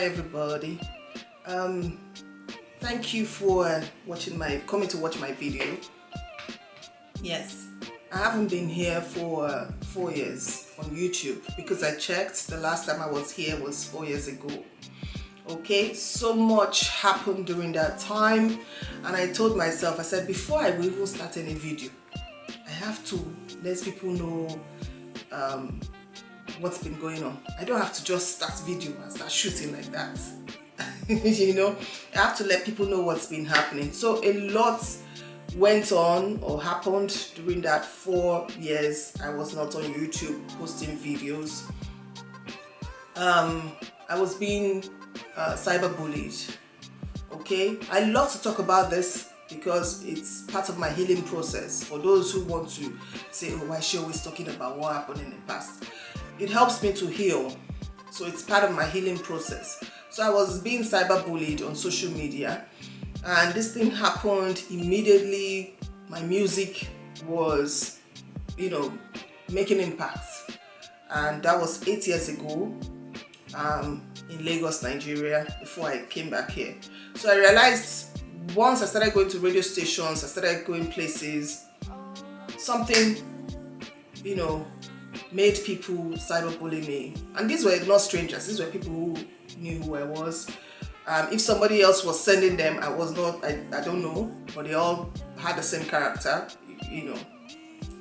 everybody. Um, Thank you for coming to watch my video. Yes, I haven't been here for 4 years on YouTube because I checked. The last time I was here was 4 years ago. Okay, so much happened during that time, and I told myself, I said, before I will even start any video, I have to let people know what's been going on. I don't have to just start video and start shooting like that. You know, I have to let people know what's been happening. So a lot went on or happened during that 4 years I was not on YouTube posting videos. I was being cyberbullied. Okay, I love to talk about this because it's part of my healing process. For those who want to say, oh, why is she always talking about what happened in the past? It helps me to heal. So it's part of my healing process. So I was being cyberbullied on social media, and this thing happened immediately. My music was, making impacts. And that was 8 years ago in Lagos, Nigeria, before I came back here. So I realized once I started going to radio stations, I started going places, something, made people cyberbully me. And these were not strangers, these were people who knew who I was. If somebody else was sending them, I don't know, but they all had the same character,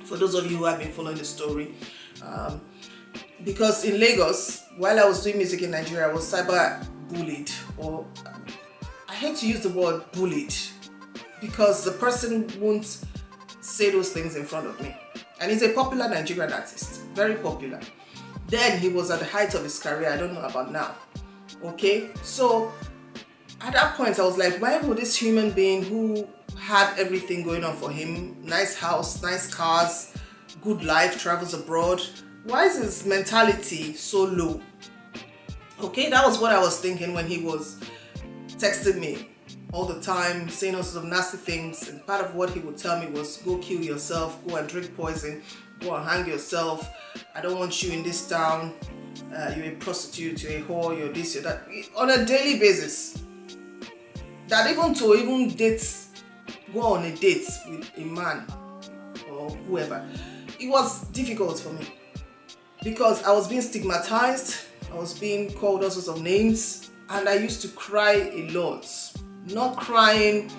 for those of you who have been following the story. Because in Lagos, while I was doing music in Nigeria, I was cyber bullied, or I hate to use the word bullied, because the person won't say those things in front of me. And he's a popular Nigerian artist, very popular. Then he was at the height of his career, I don't know about now. Okay, so at that point I was like, why would this human being who had everything going on for him, nice house, nice cars, good life, travels abroad, why is his mentality so low? Okay, that was what I was thinking when he was texting me all the time, saying all sorts of nasty things, and part of what he would tell me was, go kill yourself, go and drink poison, go and hang yourself, I don't want you in this town, you're a prostitute, you're a whore, you're this, you're that, on a daily basis. That even go on a date with a man or whoever, it was difficult for me because I was being stigmatized, I was being called all sorts of names, and I used to cry a lot. Not crying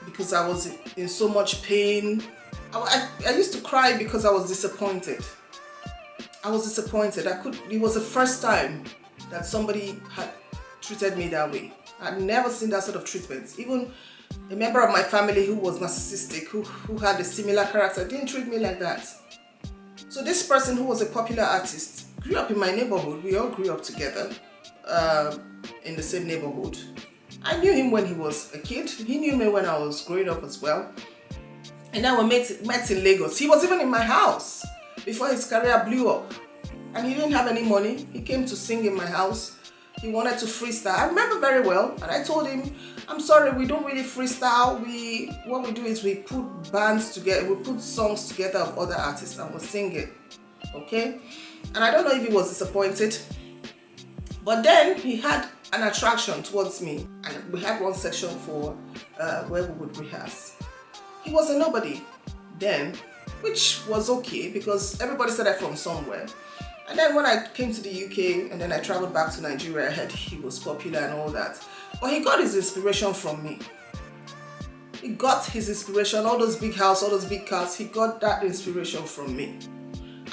because I was in so much pain. I used to cry because I was disappointed. I was disappointed. It was the first time that somebody had treated me that way. I'd never seen that sort of treatment. Even a member of my family who was narcissistic, who had a similar character, didn't treat me like that. So this person who was a popular artist grew up in my neighborhood. We all grew up together in the same neighborhood. I knew him when he was a kid. He knew me when I was growing up as well. And then we met in Lagos. He was even in my house before his career blew up. And he didn't have any money. He came to sing in my house. He wanted to freestyle. I remember very well. And I told him, I'm sorry, we don't really freestyle. What we do is we put bands together, we put songs together of other artists and we sing it. Okay? And I don't know if he was disappointed. But then he had an attraction towards me. And we had one section for where we would rehearse. He was a nobody then, which was okay because everybody started from somewhere. And then when I came to the UK and then I traveled back to Nigeria, I heard he was popular and all that. But he got his inspiration from me. He got his inspiration, all those big houses, all those big cars, he got that inspiration from me.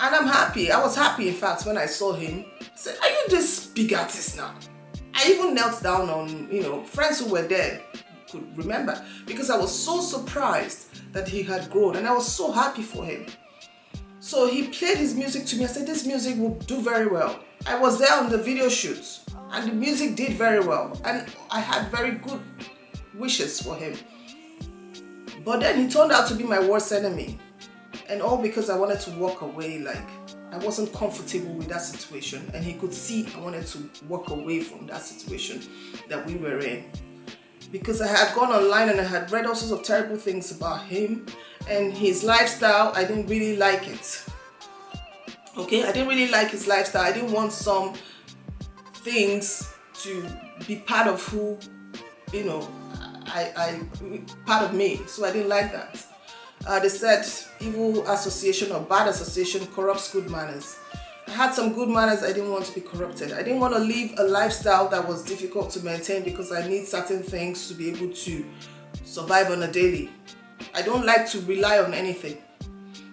And I'm happy. I was happy, in fact, when I saw him. I said, are you this big artist now? I even knelt down on, friends who were there could remember, because I was so surprised that he had grown and I was so happy for him. So he played his music to me. I said, this music will do very well. I was there on the video shoots and the music did very well. And I had very good wishes for him. But then he turned out to be my worst enemy. And all because I wanted to walk away, like I wasn't comfortable with that situation. And he could see I wanted to walk away from that situation that we were in. Because I had gone online and I had read all sorts of terrible things about him and his lifestyle. I didn't really like it. Okay, I didn't really like his lifestyle. I didn't want some things to be part of who, you know, I part of me. So I didn't like that. They said evil association or bad association corrupts good manners. I had some good manners. I didn't want to be corrupted. I didn't want to live a lifestyle that was difficult to maintain because I need certain things to be able to survive on a daily. I don't like to rely on anything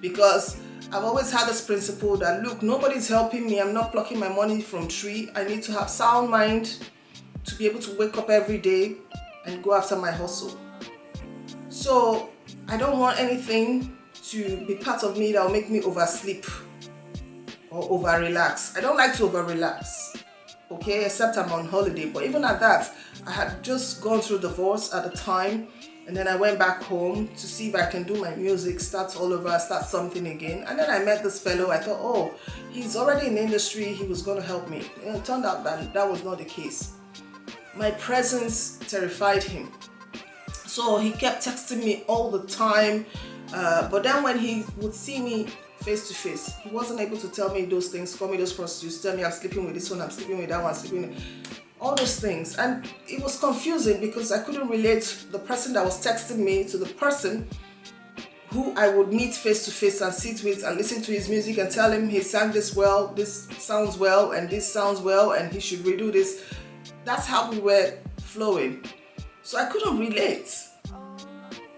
because I've always had this principle that, look, nobody's helping me. I'm not plucking my money from tree. I need to have sound mind to be able to wake up every day and go after my hustle. So I don't want anything to be part of me that will make me oversleep or over relax. I don't like to over relax, okay, except I'm on holiday. But even at that, I had just gone through divorce at the time, and then I went back home to see if I can do my music, start all over, start something again. And then I met this fellow. I thought, oh, he's already in the industry, he was going to help me. And it turned out that that was not the case. My presence terrified him. So he kept texting me all the time. But then when he would see me face to face, he wasn't able to tell me those things, call me those prostitutes, tell me I'm sleeping with this one, I'm sleeping with that one, I'm sleeping with all those things. And it was confusing because I couldn't relate the person that was texting me to the person who I would meet face to face and sit with and listen to his music and tell him he sang this well, this sounds well, and this sounds well, and he should redo this. That's how we were flowing. So I couldn't relate.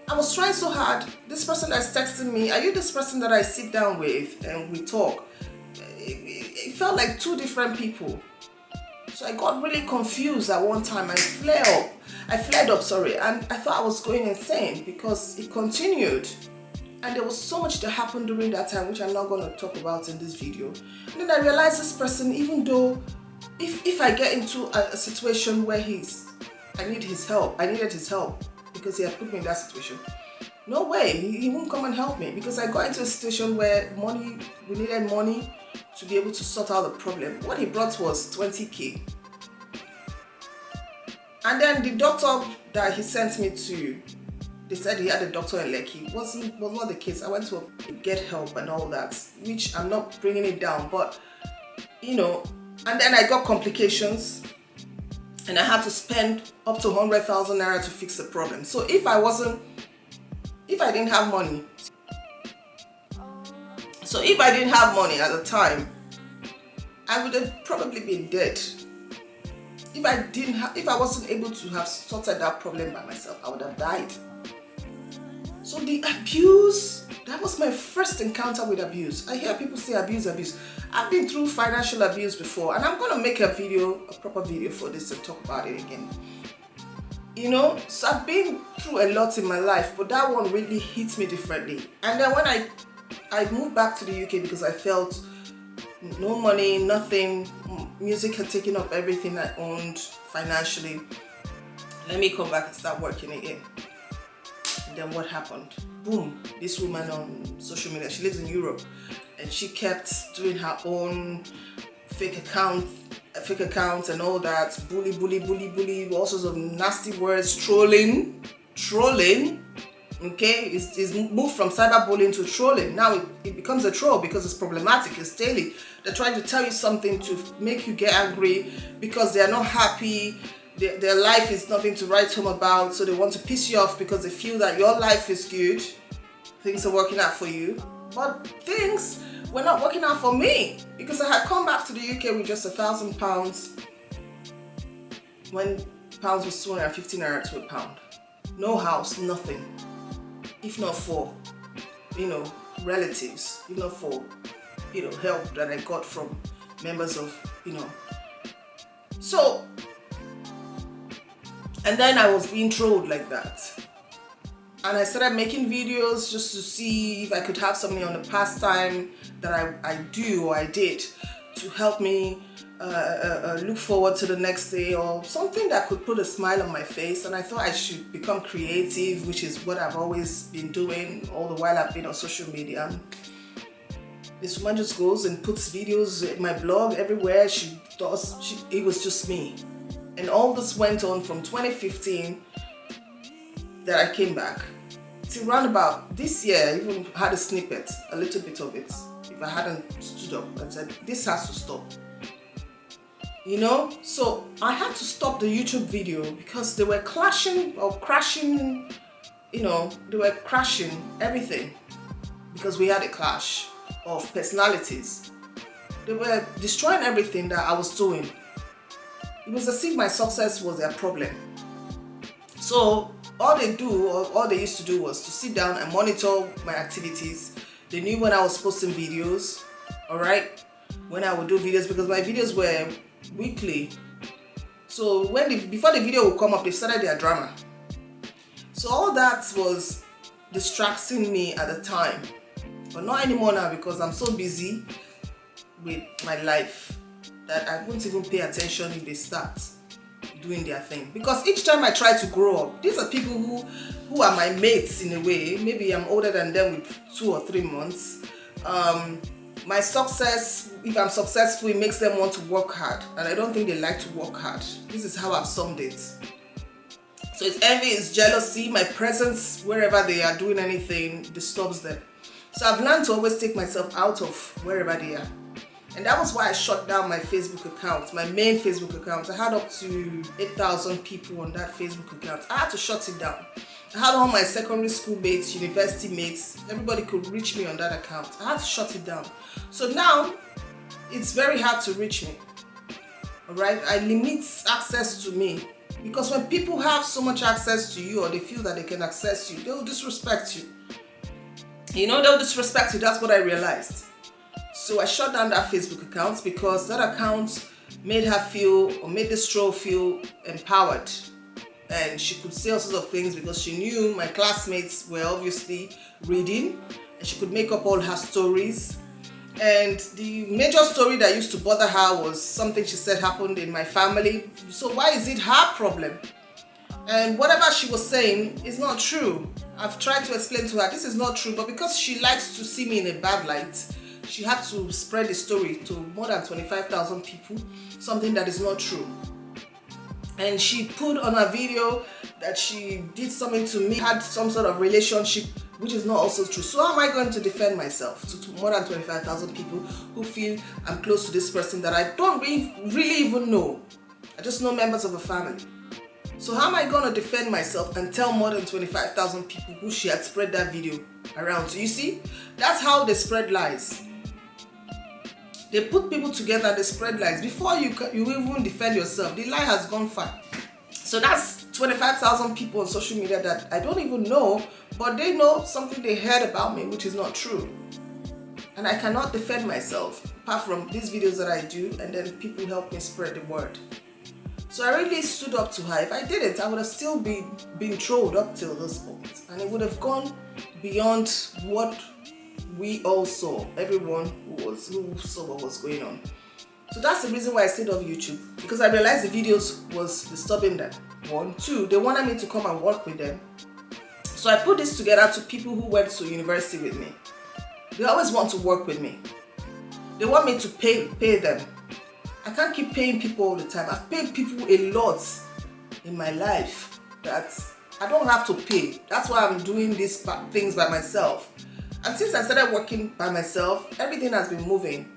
I was trying so hard. This person that's texting me, are you this person that I sit down with and we talk? It felt like two different people. So I got really confused at one time. I flared up, and I thought I was going insane because it continued. And there was so much that happened during that time, which I'm not going to talk about in this video. And then I realized this person, even though if I get into a situation where I needed his help because he had put me in that situation. No way, he won't come and help me because I got into a situation where we needed money to be able to sort out the problem. What he brought was 20k. And then the doctor that he sent me to, they said he had a doctor in Lekki. Was not the case. I went to get help and all that, which I'm not bringing it down, but you know, and then I got complications. And I had to spend up to 100,000 naira to fix the problem. So if I didn't have money at the time, I would have probably been dead. If I wasn't able to have sorted that problem by myself, I would have died. So the abuse, that was my first encounter with abuse. I hear people say abuse. I've been through financial abuse before, and I'm going to make a proper video for this and talk about it again. You know, so I've been through a lot in my life, but that one really hit me differently. And then when I moved back to the UK because I felt no money, nothing, music had taken up everything I owned financially. Let me come back and start working again. And then what happened? Boom, this woman on social media, she lives in Europe, and she kept doing her own fake accounts and all that, bully, all sorts of nasty words, trolling, okay? It's moved from cyberbullying to trolling. Now it becomes a troll because it's problematic, it's daily. They're trying to tell you something to make you get angry because they're not happy, their life is nothing to write home about, so they want to piss you off because they feel that your life is good, things are working out for you, but things were not working out for me because I had come back to the UK with just £1,000 when pounds was 250 naira to a pound. No house, nothing. If not for, relatives, if not for, help that I got from members of, So, and then I was being trolled like that. And I started making videos just to see if I could have something on the pastime that I do or I did to help me look forward to the next day, or something that could put a smile on my face. And I thought I should become creative, which is what I've always been doing all the while I've been on social media. This woman just goes and puts videos in my blog everywhere. It was just me. And all this went on from 2015 that I came back. Till round about this year, I even had a snippet, a little bit of it. If I hadn't stood up and said, this has to stop. you know. So I had to stop the YouTube video because they were clashing or crashing, you know, they were crashing everything because we had a clash of personalities. They were destroying everything that I was doing. It was as if my success was their problem. So all they used to do was to sit down and monitor my activities. They knew when I was posting videos, all right, when I would do videos, because my videos were weekly. So before the video would come up, they started their drama. So all that was distracting me at the time, but not anymore now because I'm so busy with my life that I won't even pay attention if they start doing their thing. Because each time I try to grow up, these are people who are my mates in a way. Maybe I'm older than them with 2 or 3 months. My success, if I'm successful, it makes them want to work hard, and I don't think they like to work hard. This is how I've summed it. So it's envy, it's jealousy. My presence wherever they are doing anything disturbs them. So I've learned to always take myself out of wherever they are. And that was why I shut down my Facebook account, my main Facebook account. I had up to 8,000 people on that Facebook account. I had to shut it down. I had all my secondary school mates, university mates, everybody could reach me on that account. I had to shut it down. So now, it's very hard to reach me. Alright, I limit access to me. Because when people have so much access to you, or they feel that they can access you, they'll disrespect you. You know, they'll disrespect you, that's what I realized. So I shut down that Facebook account because that account made her feel, or made this troll feel empowered. And she could say all sorts of things because she knew my classmates were obviously reading, and she could make up all her stories. And the major story that used to bother her was something she said happened in my family. So why is it her problem? And whatever she was saying is not true. I've tried to explain to her this is not true, but because she likes to see me in a bad light, she had to spread the story to more than 25,000 people, something that is not true. And she put on a video that she did something to me, had some sort of relationship, which is not also true. So how am I going to defend myself to more than 25,000 people who feel I'm close to this person that I don't really even know? I just know members of a family. So how am I going to defend myself and tell more than 25,000 people who she had spread that video around? So you see, that's how they spread lies. They put people together, they spread lies. Before you even defend yourself, the lie has gone far. So that's 25,000 people on social media that I don't even know, but they know something they heard about me, which is not true. And I cannot defend myself, apart from these videos that I do, and then people help me spread the word. So I really stood up to her. If I didn't, I would have still been trolled up till this point. And it would have gone beyond what we all saw, everyone who saw what was going on. So that's the reason why I stayed off YouTube, because I realized the videos was disturbing them. 1, 2, they wanted me to come and work with them. So I put this together to people who went to university with me. They always want to work with me. They want me to pay them. I can't keep paying people all the time. I've paid people a lot in my life that I don't have to pay. That's why I'm doing these things by myself. And since I started working by myself, everything has been moving.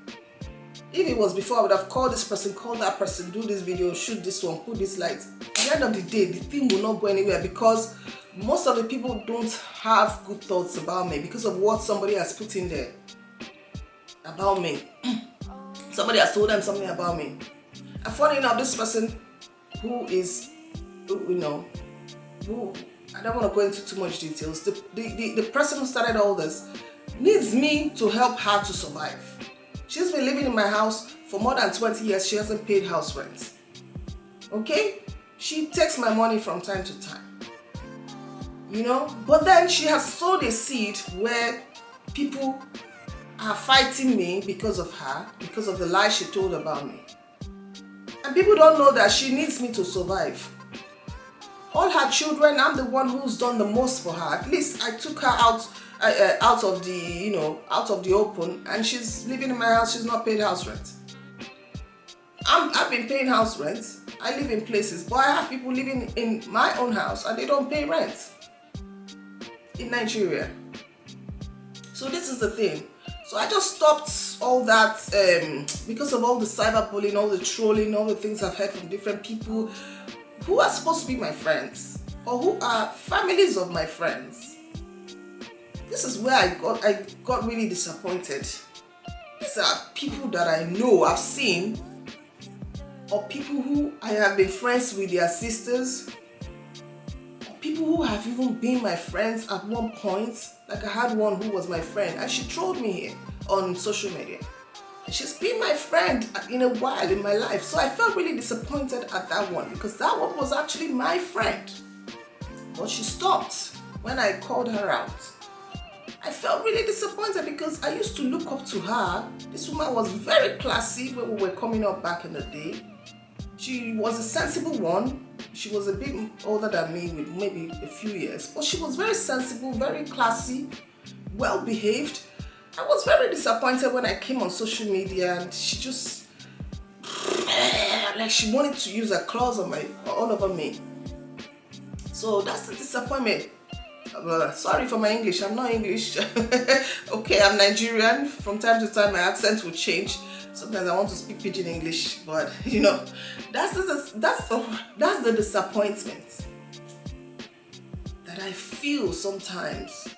If it was before, I would have called this person, called that person, do this video, shoot this one, put this light. At the end of the day, the thing will not go anywhere because most of the people don't have good thoughts about me because of what somebody has put in there about me. Somebody has told them something about me. And funny enough, this person who I don't want to go into too much details. The person who started all this needs me to help her to survive. She's been living in my house for more than 20 years. She hasn't paid house rent. Okay? She takes my money from time to time. You know? But then she has sowed a seed where people are fighting me because of her, because of the lies she told about me. And people don't know that she needs me to survive. All her children, I'm the one who's done the most for her. At least I took her out of the open, and she's living in my house. She's not paid house rent. I've been paying house rent. I live in places, but I have people living in my own house and they don't pay rent in Nigeria. So this is the thing. So I just stopped all that, because of all the cyberbullying, all the trolling, all the things I've heard from different people who are supposed to be my friends or who are families of my friends. This is where I got really disappointed. These are people that I know, I've seen, or people who I have been friends with their sisters, or people who have even been my friends at one point. Like I had one who was my friend and she trolled me here on social media. And she's been my friend in a while in my life. So I felt really disappointed at that one because that one was actually my friend. But she stopped when I called her out. I felt really disappointed because I used to look up to her. This woman was very classy when we were coming up back in the day. She was a sensible one. She was a bit older than me with maybe a few years, but she was very sensible, very classy, well behaved. I was very disappointed when I came on social media and she just, like she wanted to use her claws on all over me. So that's the disappointment. Sorry for my English, I'm not English. Okay, I'm Nigerian. From time to time my accent will change. Sometimes I want to speak pidgin English, but you know, that's the disappointment that I feel sometimes,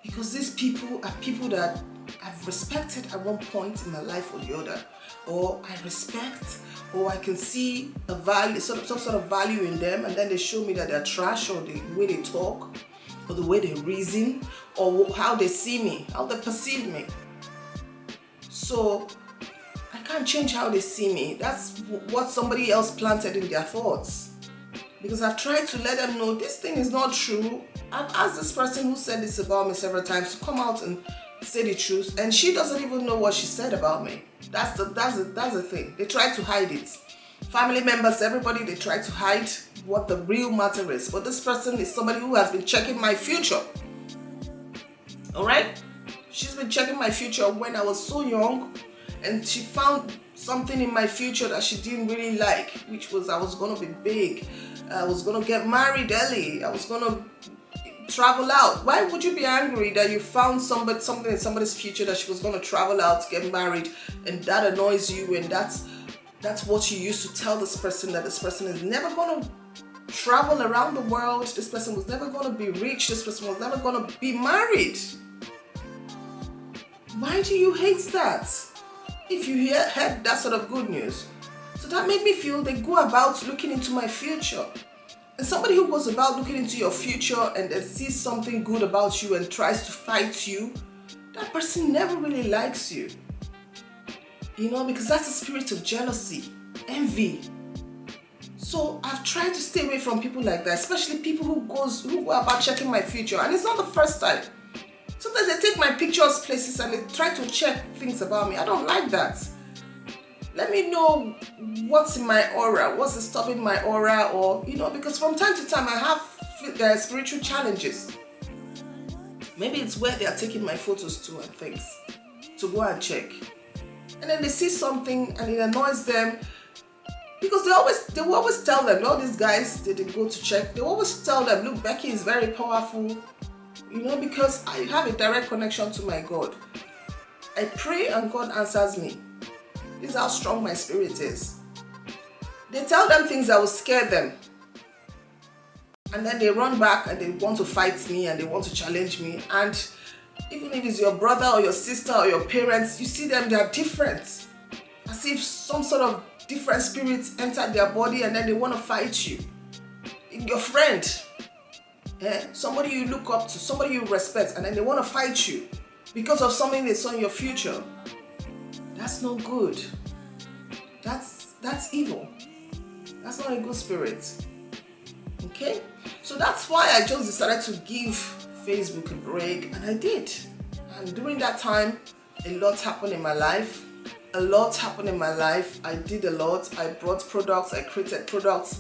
because these people are people that I've respected at one point in my life or the other, or I respect, or I can see a value, some sort of value in them, and then they show me that they're trash, or the way they talk, or the way they reason, or how they see me, how they perceive me. So I can't change how they see me. That's what somebody else planted in their thoughts. Because I've tried to let them know this thing is not true. I've asked this person who said this about me several times to come out and say the truth, and she doesn't even know what she said about me. That's the thing. They try to hide it. Family members, everybody, they try to hide what the real matter is. But this person is somebody who has been checking my future. All right? She's been checking my future when I was so young, and she found something in my future that she didn't really like, which was I was going to be big. I was going to get married early. I was going to travel out. Why would you be angry that you found something in somebody's future that she was going to travel out, get married, and that annoys you, and that's what you used to tell this person, that this person is never going to travel around the world, this person was never going to be rich, this person was never going to be married. Why do you hate that? If you heard that sort of good news. So that made me feel they go about looking into my future. And somebody who goes about looking into your future and then sees something good about you and tries to fight you, that person never really likes you. You know, because that's a spirit of jealousy, envy. So I've tried to stay away from people like that, especially people who go about checking my future. And it's not the first time. Sometimes they take my pictures places and they try to check things about me. I don't like that. Let me know what's in my aura, what's disturbing my aura, or, you know, because from time to time I have spiritual challenges. Maybe it's where they are taking my photos to and things, to go and check. And then they see something and it annoys them, because they will always tell them, all these guys, they go to check, they always tell them, look, Becky is very powerful, you know, because I have a direct connection to my God. I pray and God answers me. This is how strong my spirit is. They tell them things that will scare them. And then they run back and they want to fight me and they want to challenge me. And even if it's your brother or your sister or your parents, you see them, they are different. As if some sort of different spirits entered their body and then they want to fight you. Your friend, somebody you look up to, somebody you respect, and then they want to fight you because of something they saw in your future. That's no good. That's evil. That's not a good spirit. Okay? So that's why I just decided to give Facebook a break, and I did. And during that time, a lot happened in my life. I did a lot. I brought products, I created products.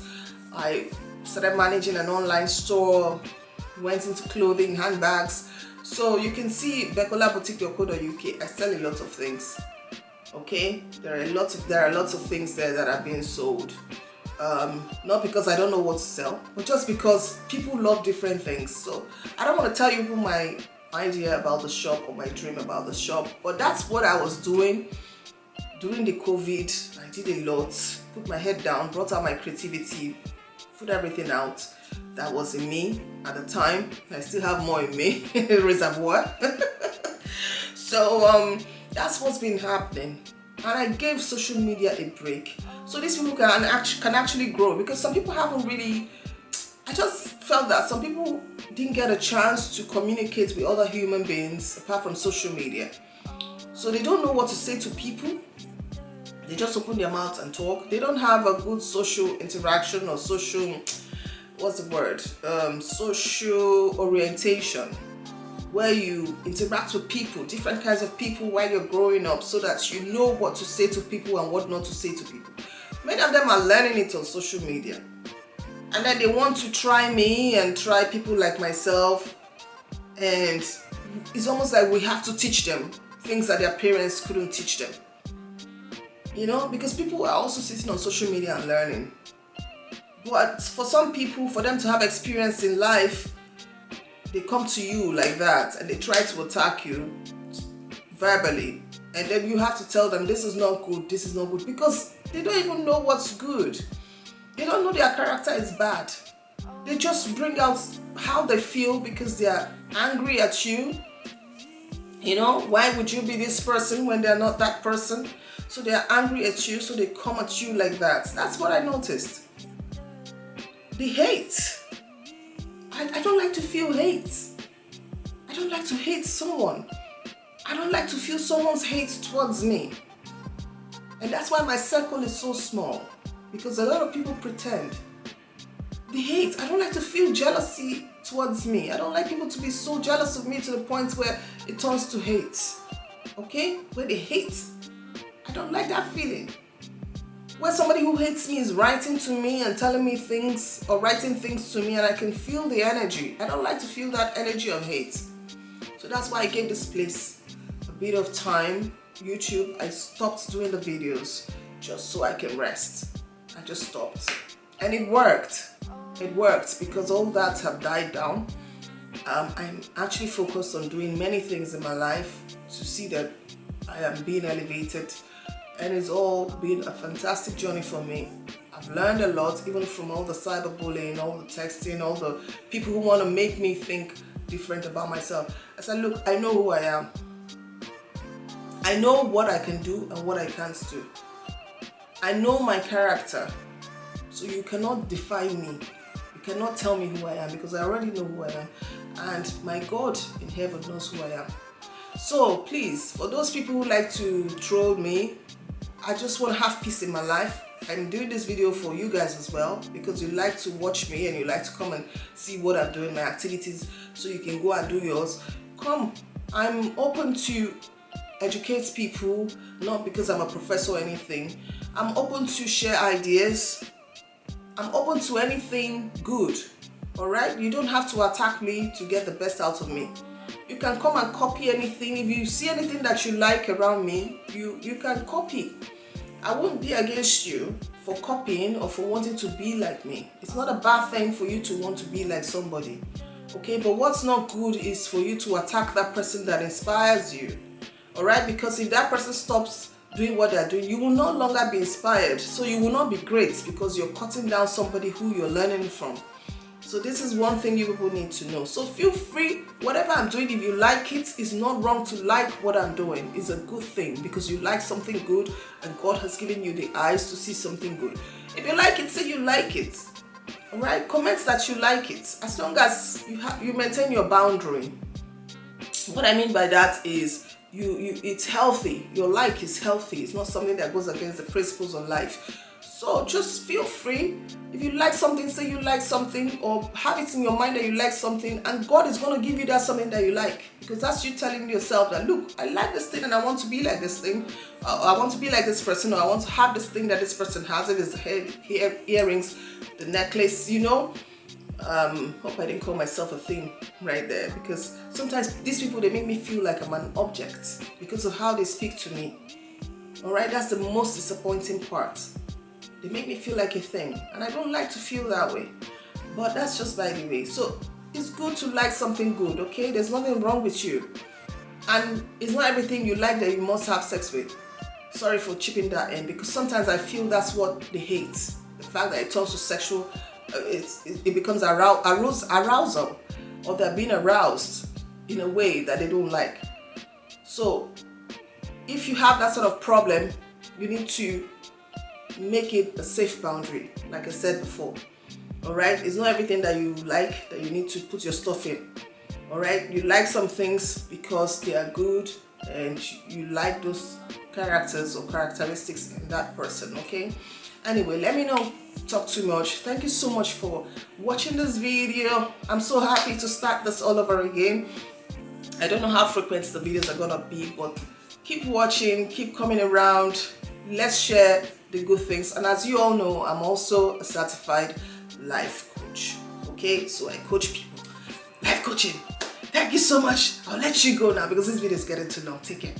I started managing an online store, went into clothing, handbags. So you can see BeckolaBoutique.co.uk. I sell a lot of things. Okay, there are lots of things there that are being sold. Not because I don't know what to sell, but just because people love different things. So I don't want to tell you who my idea about the shop or my dream about the shop. But that's what I was doing during the COVID. I did a lot, put my head down, brought out my creativity, put everything out that was in me at the time. I still have more in me, reservoir. So that's what's been happening, and I gave social media a break so these people can actually grow, because some people haven't really, I just felt that some people didn't get a chance to communicate with other human beings apart from social media. So they don't know what to say to people. They just open their mouth and talk. They don't have a good social interaction or social, social orientation, where you interact with people, different kinds of people while you're growing up, so that you know what to say to people and what not to say to people. Many of them are learning it on social media. And then they want to try me and try people like myself. And it's almost like we have to teach them things that their parents couldn't teach them. You know, because people are also sitting on social media and learning. But for some people, for them to have experience in life, they come to you like that and they try to attack you verbally. And then you have to tell them, this is not good, this is not good, because they don't even know what's good. They don't know their character is bad. They just bring out how they feel because they are angry at you. You know, why would you be this person when they're not that person? So they are angry at you, so they come at you like that. That's what I noticed. The hate. I don't like to feel hate. I don't like to hate someone. I don't like to feel someone's hate towards me. And that's why my circle is so small, because a lot of people pretend. The hate, I don't like to feel jealousy towards me. I don't like people to be so jealous of me to the point where it turns to hate. Okay? Where they hate. I don't like that feeling. Where somebody who hates me is writing to me and telling me things or writing things to me and I can feel the energy. I don't like to feel that energy of hate. So that's why I gave this place a bit of time. YouTube, I stopped doing the videos just so I can rest. I just stopped. And it worked. It worked because all that have died down. I'm actually focused on doing many things in my life to see that I am being elevated. And it's all been a fantastic journey for me. I've learned a lot, even from all the cyberbullying, all the texting, all the people who want to make me think different about myself. I said, look, I know who I am. I know what I can do and what I can't do. I know my character. So you cannot define me. You cannot tell me who I am because I already know who I am. And my God in heaven knows who I am. So please, for those people who like to troll me, I just want to have peace in my life. I'm doing this video for you guys as well because you like to watch me and you like to come and see what I'm doing, my activities, so you can go and do yours. Come, I'm open to educate people, not because I'm a professor or anything. I'm open to share ideas. I'm open to anything good. Alright? You don't have to attack me to get the best out of me. You can come and copy anything. If you see anything that you like around me, you can copy. I won't be against you for copying or for wanting to be like me. It's not a bad thing for you to want to be like somebody. Okay, but what's not good is for you to attack that person that inspires you. Alright, because if that person stops doing what they're doing, you will no longer be inspired. So you will not be great because you're cutting down somebody who you're learning from. So this is one thing you people need to know. So feel free, whatever I'm doing, if you like it, it's not wrong to like what I'm doing. It's a good thing because you like something good and God has given you the eyes to see something good. If you like it, say you like it. Alright, comment that you like it. As long as you maintain your boundary. What I mean by that is it's healthy. Your like is healthy. It's not something that goes against the principles of life. So just feel free. If you like something, say you like something, or have it in your mind that you like something, and God is going to give you that something that you like, because that's you telling yourself that, look, I like this thing and I want to be like this thing. I want to be like this person, or I want to have this thing that this person has. If it's the earrings, the necklace, you know. Hope I didn't call myself a thing right there, because sometimes these people, they make me feel like I'm an object because of how they speak to me. Alright, that's the most disappointing part. They make me feel like a thing, and I don't like to feel that way. But that's just by the way. So it's good to like something good, okay? There's nothing wrong with you. And it's not everything you like that you must have sex with. Sorry for chipping that in, because sometimes I feel that's what they hate. The fact that it turns to sexual, it becomes arousal, or they're being aroused in a way that they don't like. So if you have that sort of problem, you need to make it a safe boundary, like I said before. All right, it's not everything that you like that you need to put your stuff in. All right, you like some things because they are good and you like those characters or characteristics in that person. Okay, anyway, let me not talk too much. Thank you so much for watching this video. I'm so happy to start this all over again. I don't know how frequent the videos are gonna be, but keep watching, keep coming around. Let's share the good things. And as you all know, I'm also a certified life coach. Okay, so I coach people. Life coaching. Thank you so much. I'll let you go now because this video is getting too long. Take care.